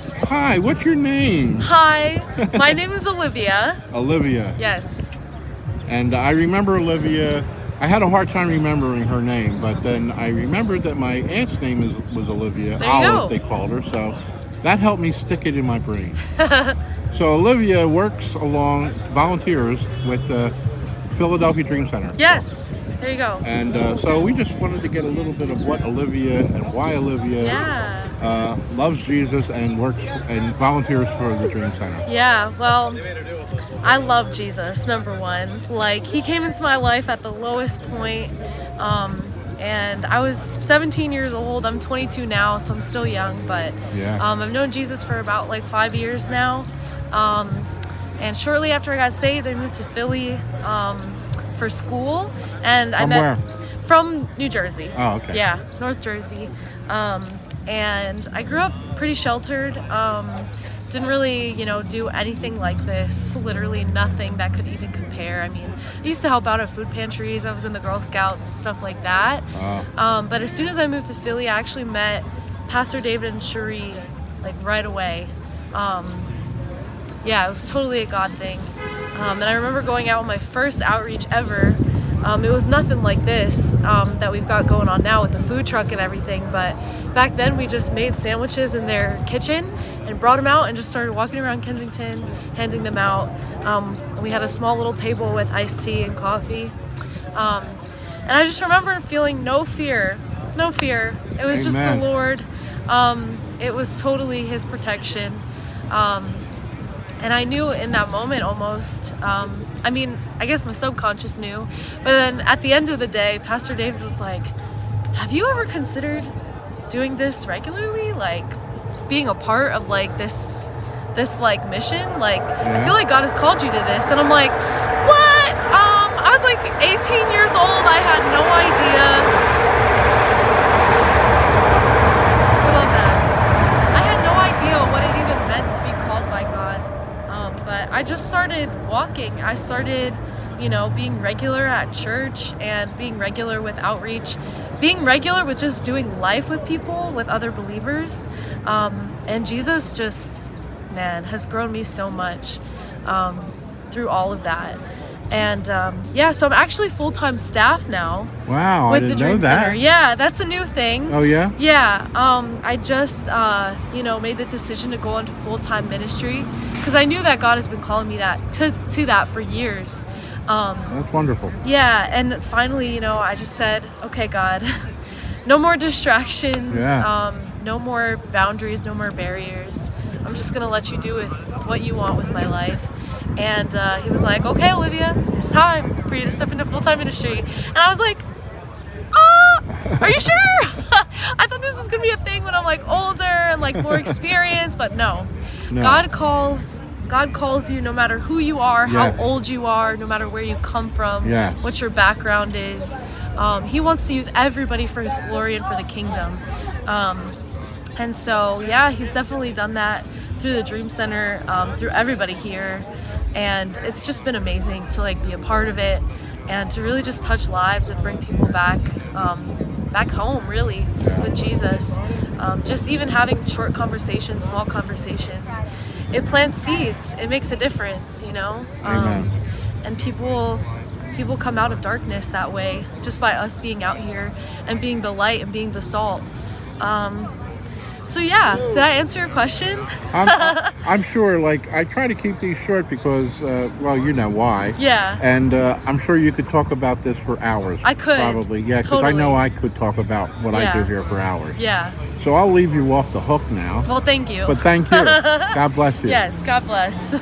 course. Hi, what's your name? Hi, my name is Olivia. Olivia. Yes. And I remember Olivia. I had a hard time remembering her name, but then I remembered that my aunt's name was Olivia. There you Olive, go. they called her. So that helped me stick it in my brain. So Olivia volunteers with the Philadelphia Dream Center. Yes. There you go. And so we just wanted to get a little bit of what Olivia and why Olivia loves Jesus and works and volunteers for the Dream Center. Yeah, well, I love Jesus, number one. Like, he came into my life at the lowest point, and I was 17 years old. I'm 22 now, so I'm still young, but I've known Jesus for about 5 years now. And shortly after I got saved, I moved to Philly for school, and from New Jersey. Oh, okay. Yeah, North Jersey. And I grew up pretty sheltered. Didn't really, do anything like this. Literally nothing that could even compare. I mean, I used to help out at food pantries. I was in the Girl Scouts, stuff like that. But as soon as I moved to Philly, I actually met Pastor David and Cherie right away. It was totally a God thing. And I remember going out on my first outreach ever. It was nothing like this that we've got going on now with the food truck and everything, but back then we just made sandwiches in their kitchen and brought them out and just started walking around Kensington, handing them out. We had a small little table with iced tea and coffee. And I just remember feeling no fear. It was just the Lord. It was totally his protection. And I knew in that moment almost, I guess my subconscious knew, but then at the end of the day, Pastor David was like, have you ever considered doing this regularly? Being a part of this mission? I feel like God has called you to this. And I'm like, what? I was 18 years old. I had no idea. I love that. I had no idea what it even meant to be called by God. But I just started walking. I started, being regular at church and being regular with outreach, being regular with just doing life with people, with other believers. And Jesus just, has grown me so much through all of that. And so I'm actually full-time staff now. Wow, with I didn't the Dream know that. Center. Yeah, that's a new thing. Oh yeah? Yeah, I just made the decision to go into full-time ministry because I knew that God has been calling me to that for years. That's wonderful. Yeah, and finally, I just said, okay, God, no more distractions. No more boundaries, no more barriers. I'm just gonna let you do with what you want with my life. And he was like, okay, Olivia, it's time for you to step into full-time ministry. And I was like, are you sure? I thought this was gonna be a thing when I'm older and more experienced, but no. God calls you no matter who you are, how old you are, no matter where you come from, what your background is. He wants to use everybody for his glory and for the kingdom. And so, he's definitely done that through the Dream Center, through everybody here. And it's just been amazing to be a part of it and to really just touch lives and bring people back home, really, with Jesus. Just even having short conversations, small conversations, it plants seeds. It makes a difference, Amen. And people come out of darkness that way just by us being out here and being the light and being the salt. So did I answer your question? I'm sure. I try to keep these short because, you know why. Yeah. And I'm sure you could talk about this for hours. I could. Probably, because totally. I know I could talk about what I do here for hours. Yeah. So I'll leave you off the hook now. Well, thank you. But thank you. God bless you. Yes, God bless.